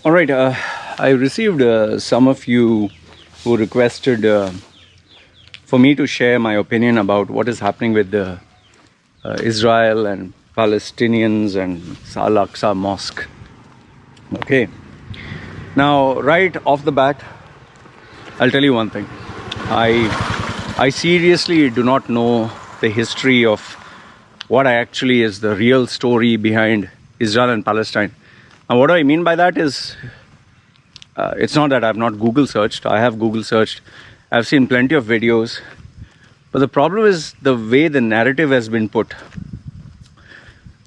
All right, I received some of you who requested for me to share my opinion about what is happening with Israel and Palestinians and al-Aqsa Mosque. Okay, now right off the bat, I'll tell you one thing. I seriously do not know the history of what actually is the real story behind Israel and Palestine. Now, what do I mean by that is, it's not that I've not Google searched. I have Google searched. I've seen plenty of videos. But the problem is the way the narrative has been put.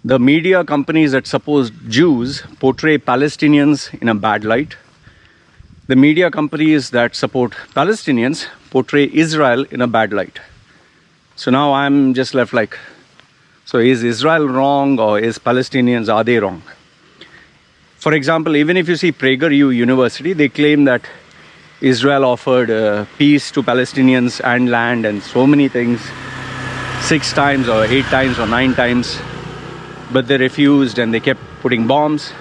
The media companies that suppose Jews portray Palestinians in a bad light. The media companies that support Palestinians portray Israel in a bad light. So now I'm just left like, so is Israel wrong or is Palestinians, are they wrong? For example, even if you see PragerU University, they claim that Israel offered peace to Palestinians and land and so many things 6 times or 8 times or 9 times, but they refused and they kept putting bombs.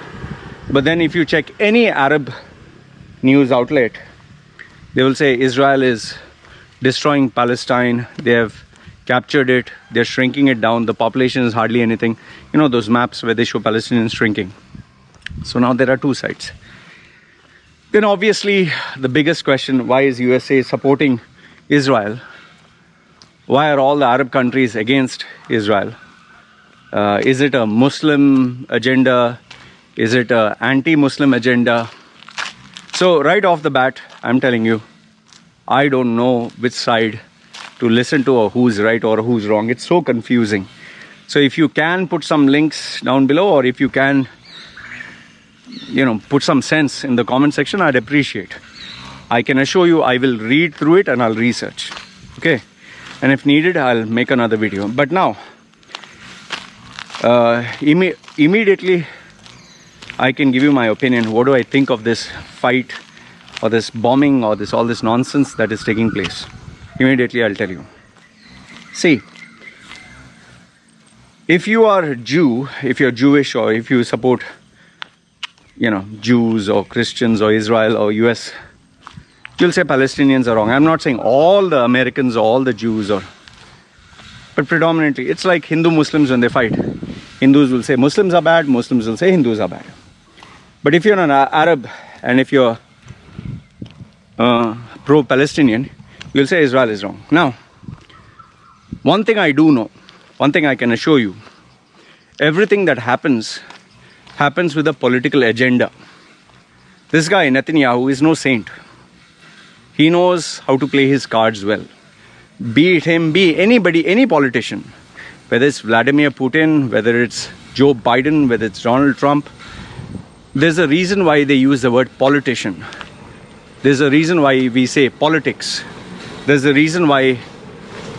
But then if you check any Arab news outlet, they will say Israel is destroying Palestine, they have captured it, they're shrinking it down, the population is hardly anything. You know those maps where they show Palestinians shrinking. So now there are two sides. Then obviously the biggest question, why is USA supporting Israel? Why are all the Arab countries against Israel? Is it a Muslim agenda? Is it an anti-Muslim agenda? So right off the bat, I'm telling you, I don't know which side to listen to or who's right or who's wrong. It's so confusing. So if you can put some links down below, or if you can put some sense in the comment section, I'd appreciate. I can assure you I will read through it and I'll research. Okay, and if needed I'll make another video. But now immediately I can give you my opinion. What do I think of this fight or this bombing or all this nonsense that is taking place? Immediately I'll tell you. See, if you are a Jew, if you're Jewish, or if you support Jews or Christians or Israel or US, you'll say Palestinians are wrong. I'm not saying all the Americans or all the Jews, but predominantly it's like Hindu Muslims when they fight. Hindus will say Muslims are bad, Muslims will say Hindus are bad. But if you're an Arab and if you're pro-Palestinian, you'll say Israel is wrong. Now, one thing I do know, one thing I can assure you, everything that happens with a political agenda. This guy, Netanyahu, is no saint. He knows how to play his cards well. Be it him, be anybody, any politician, whether it's Vladimir Putin, whether it's Joe Biden, whether it's Donald Trump, there's a reason why they use the word politician. There's a reason why we say politics. There's a reason why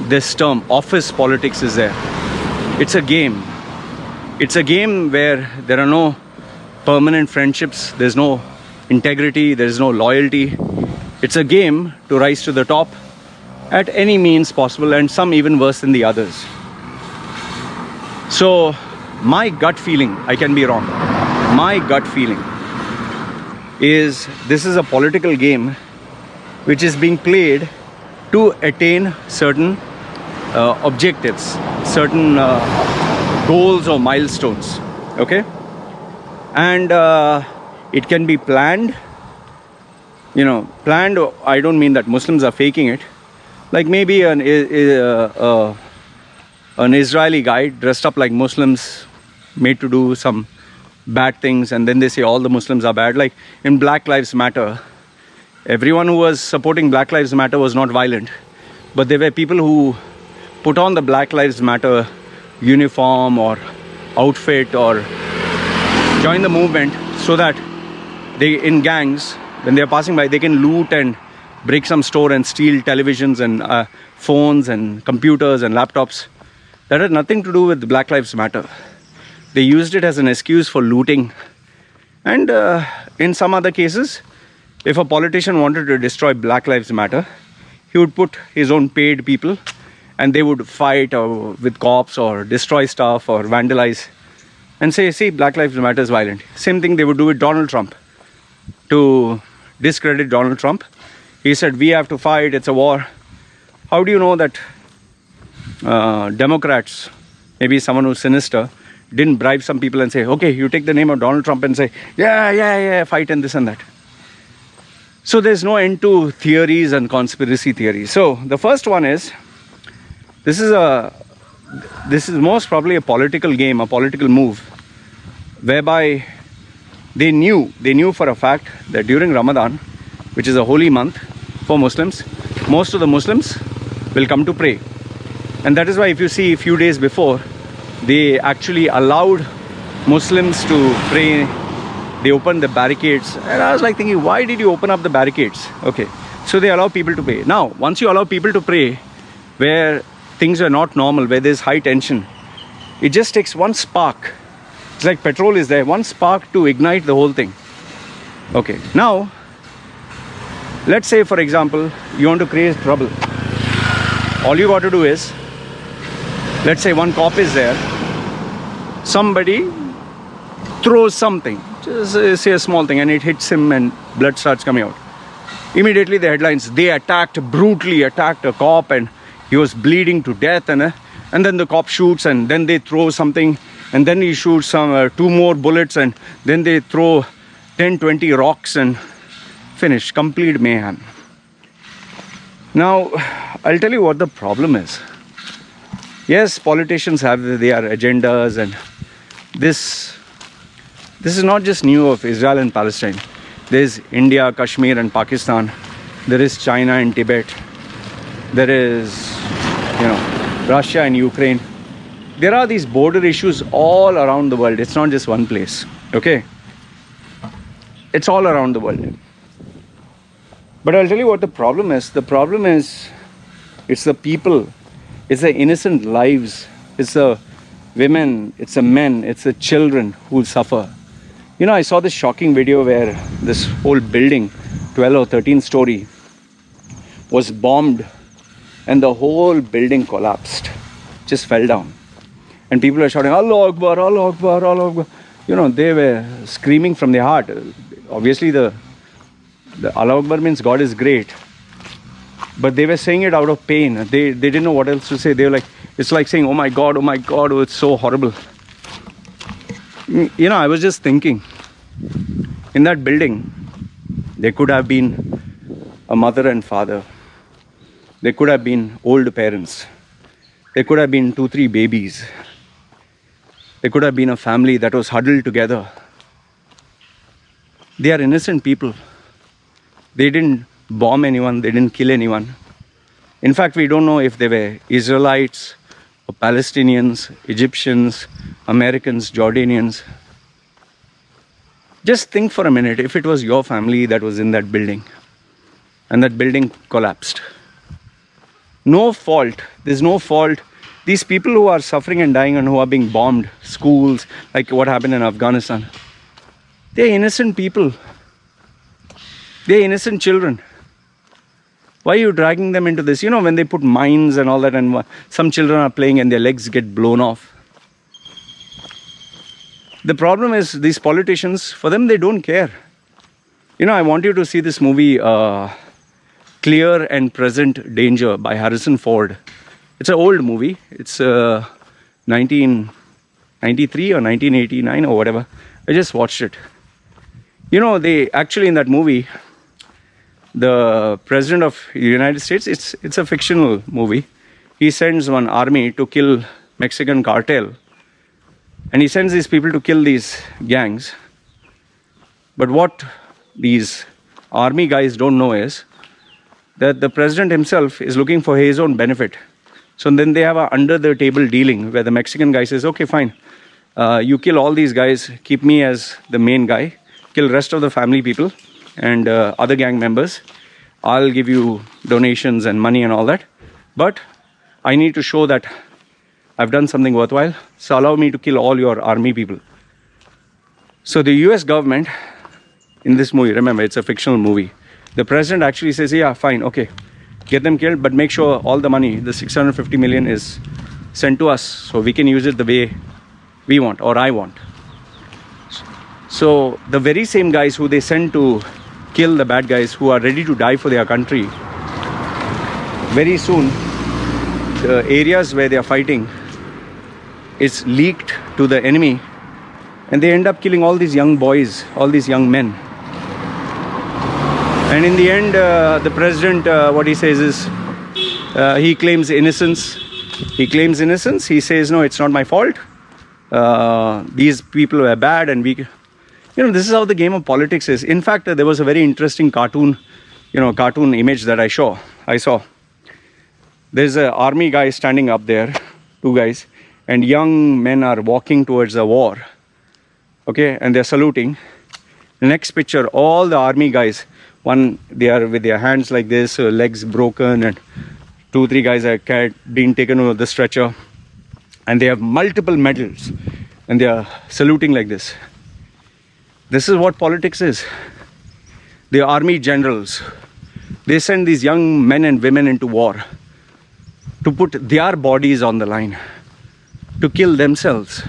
this term, office politics, is there. It's a game. It's a game where there are no permanent friendships, there's no integrity, there's no loyalty. It's a game to rise to the top at any means possible, and some even worse than the others. So my gut feeling, I can be wrong, my gut feeling is this is a political game which is being played to attain certain objectives, certain goals or milestones. Okay, and it can be planned. Planned, I don't mean that Muslims are faking it. Like maybe an Israeli guy dressed up like Muslims, made to do some bad things, and then they say all the Muslims are bad. Like in Black Lives Matter, everyone who was supporting Black Lives Matter was not violent, but there were people who put on the Black Lives Matter uniform or outfit or join the movement so that they, in gangs, when they are passing by, they can loot and break some store and steal televisions and phones and computers and laptops. That had nothing to do with Black Lives Matter. They used it as an excuse for looting. And in some other cases, if a politician wanted to destroy Black Lives Matter, he would put his own paid people and they would fight with cops or destroy stuff or vandalize and say, see, Black Lives Matter is violent. Same thing they would do with Donald Trump. to discredit Donald Trump. He said, we have to fight, it's a war. How do you know that Democrats, maybe someone who's sinister, didn't bribe some people and say, okay, you take the name of Donald Trump and say, yeah, fight and this and that. So there's no end to theories and conspiracy theories. So the first one is, this is most probably a political game, a political move, whereby they knew for a fact that during Ramadan, which is a holy month for Muslims, most of the Muslims will come to pray. And that is why if you see a few days before, they actually allowed Muslims to pray. They opened the barricades. And I was like thinking, why did you open up the barricades? Okay, so they allow people to pray. Now, once you allow people to pray where things are not normal, where there's high tension, it just takes one spark. It's like petrol is there, one spark to ignite the whole thing. Okay, now, let's say for example, you want to create trouble. All you got to do is, let's say one cop is there, somebody throws something, just say a small thing, and it hits him and blood starts coming out. Immediately the headlines, they brutally attacked a cop and he was bleeding to death, and then the cop shoots, and then they throw something, and then he shoots some 2 more bullets, and then they throw 10-20 rocks and finish, complete mayhem. Now, I'll tell you what the problem is. Yes, politicians have their agendas, and this is not just new of Israel and Palestine. There's India, Kashmir and Pakistan. There is China and Tibet. There is, Russia and Ukraine. There are these border issues all around the world. It's not just one place, okay? It's all around the world. But I'll tell you what the problem is. The problem is, it's the people. It's the innocent lives. It's the women, it's the men, it's the children who suffer. I saw this shocking video where this whole building, 12 or 13 story, was bombed and the whole building collapsed, just fell down. And people were shouting, Allah Akbar, Allah Akbar, Allah Akbar. They were screaming from their heart. Obviously the Allah Akbar means God is great. But they were saying it out of pain. They didn't know what else to say. They were like, it's like saying, oh my God, oh, it's so horrible. I was just thinking, in that building, there could have been a mother and father. There could have been old parents. There could have been 2-3 babies. There could have been a family that was huddled together. They are innocent people. They didn't bomb anyone. They didn't kill anyone. In fact, we don't know if they were Israelites or Palestinians, Egyptians, Americans, Jordanians. Just think for a minute, if it was your family that was in that building and that building collapsed. No fault. There's no fault. These people who are suffering and dying and who are being bombed, schools, like what happened in Afghanistan, they're innocent people. They're innocent children. Why are you dragging them into this? When they put mines and all that, and some children are playing and their legs get blown off. The problem is these politicians, for them, they don't care. I want you to see this movie, Clear and Present Danger by Harrison Ford. It's an old movie. It's 1993 or 1989 or whatever. I just watched it. They actually in that movie, the president of the United States, it's a fictional movie. He sends one army to kill Mexican cartel. And he sends these people to kill these gangs. But what these army guys don't know is that the president himself is looking for his own benefit. So then they have a under the table dealing where the Mexican guy says, okay, fine. You kill all these guys, keep me as the main guy, kill rest of the family people and other gang members. I'll give you donations and money and all that. But I need to show that I've done something worthwhile. So allow me to kill all your army people. So the US government, in this movie, remember, it's a fictional movie. The president actually says, yeah, fine, okay. Get them killed, but make sure all the money, the 650 million is sent to us so we can use it the way we want or I want. So the very same guys who they send to kill the bad guys, who are ready to die for their country, very soon the areas where they are fighting is leaked to the enemy, and they end up killing all these young boys, all these young men. And in the end, the president, what he says is, he claims innocence. He claims innocence. He says, no, it's not my fault. These people were bad, and we... this is how the game of politics is. In fact, there was a very interesting cartoon image that I saw. There's an army guy standing up there, two guys, and young men are walking towards a war. Okay, and they're saluting. The next picture, all the army guys, they are with their hands like this, legs broken, and 2-3 guys are being taken over the stretcher, and they have multiple medals, and they are saluting like this. This is what politics is. The army generals, they send these young men and women into war to put their bodies on the line, to kill themselves,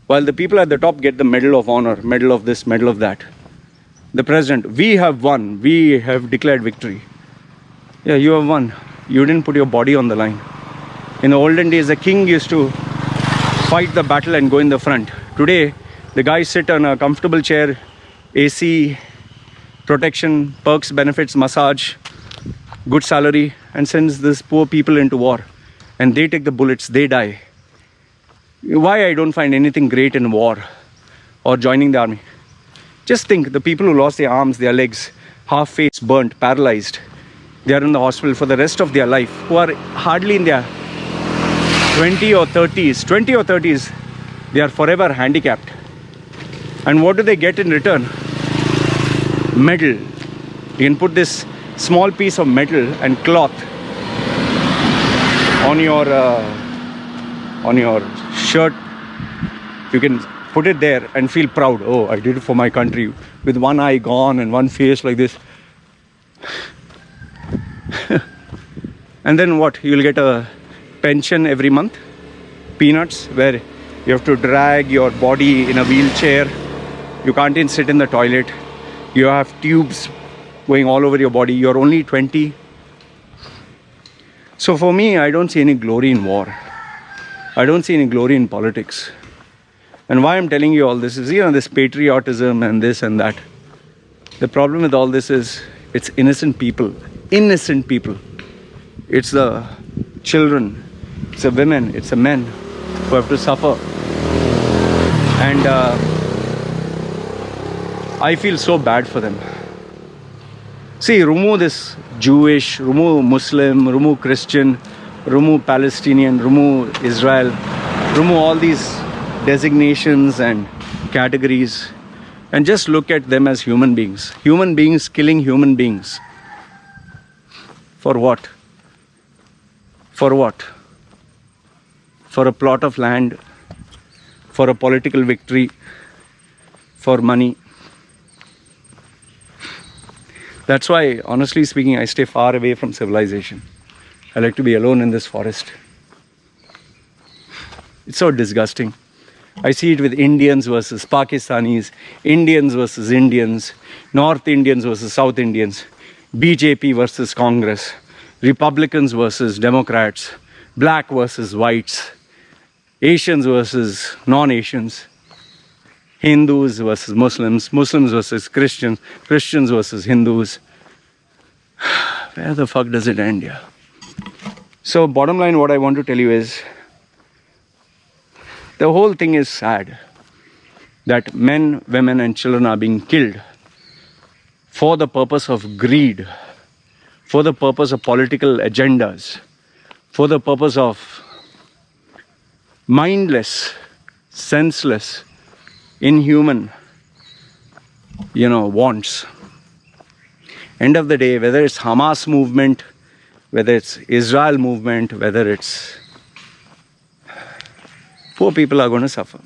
while the people at the top get the medal of honor, medal of this, medal of that. The president, we have won, we have declared victory. Yeah, you have won. You didn't put your body on the line. In the olden days, the king used to fight the battle and go in the front. Today, the guys sit on a comfortable chair, AC, protection, perks, benefits, massage, good salary, and sends these poor people into war. And they take the bullets, they die. Why I don't find anything great in war or joining the army? Just think, the people who lost their arms, their legs, half face burnt, paralyzed, they are in the hospital for the rest of their life, who are hardly in their 20 or 30s, they are forever handicapped. And what do they get in return? Metal. You can put this small piece of metal and cloth on your shirt. You can put it there and feel proud. Oh, I did it for my country, with one eye gone and one face like this. And then what? You'll get a pension every month, peanuts, where you have to drag your body in a wheelchair. You can't even sit in the toilet. You have tubes going all over your body. You're only 20. So for me, I don't see any glory in war. I don't see any glory in politics. And why I'm telling you all this is, this patriotism and this and that. The problem with all this is, it's innocent people. Innocent people. It's the children, it's the women, it's the men who have to suffer. And I feel so bad for them. See, remove this Jewish, remove Muslim, remove Christian, remove Palestinian, remove Israel, remove all these designations and categories, and just look at them as human beings. Human beings killing human beings. For what? For what? For a plot of land, for a political victory, for money. That's why, honestly speaking, I stay far away from civilization. I like to be alone in this forest. It's so disgusting. I see it with Indians versus Pakistanis, Indians versus Indians, North Indians versus South Indians, BJP versus Congress, Republicans versus Democrats, black versus whites, Asians versus non-Asians, Hindus versus Muslims, Muslims versus Christians, Christians versus Hindus. Where the fuck does it end here? So bottom line, what I want to tell you is, the whole thing is sad. That men, women and children are being killed for the purpose of greed, for the purpose of political agendas, for the purpose of mindless, senseless, inhuman, wants. End of the day, whether it's Hamas movement, whether it's Israel movement, whether it's... poor people are going to suffer.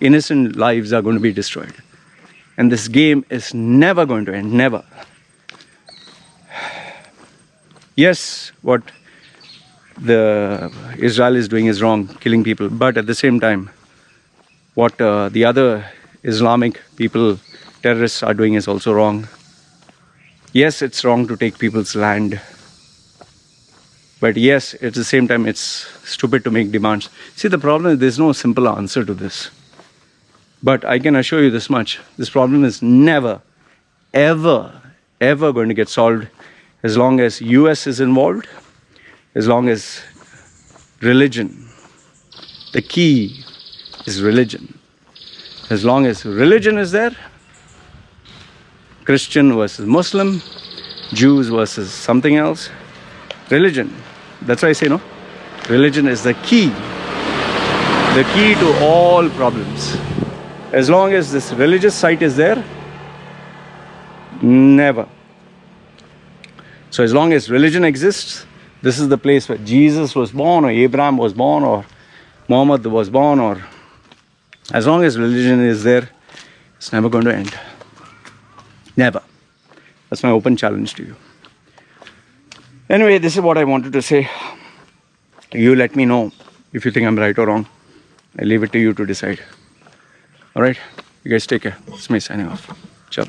Innocent lives are going to be destroyed. And this game is never going to end, never. Yes, what the Israel is doing is wrong, killing people. But at the same time, what the other Islamic people, terrorists are doing is also wrong. Yes, it's wrong to take people's land. But yes, at the same time, it's stupid to make demands. See, the problem is there's no simple answer to this. But I can assure you this much. This problem is never, ever, ever going to get solved as long as US is involved, as long as religion. The key is religion. As long as religion is there, Christian versus Muslim, Jews versus something else, religion. That's why I say no. Religion is the key to all problems. As long as this religious site is there, never. So as long as religion exists, this is the place where Jesus was born, or Abraham was born, or Muhammad was born, or as long as religion is there, it's never going to end. Never. That's my open challenge to you. Anyway, this is what I wanted to say. You let me know if you think I'm right or wrong. I leave it to you to decide. Alright? You guys take care. It's me signing off. Ciao.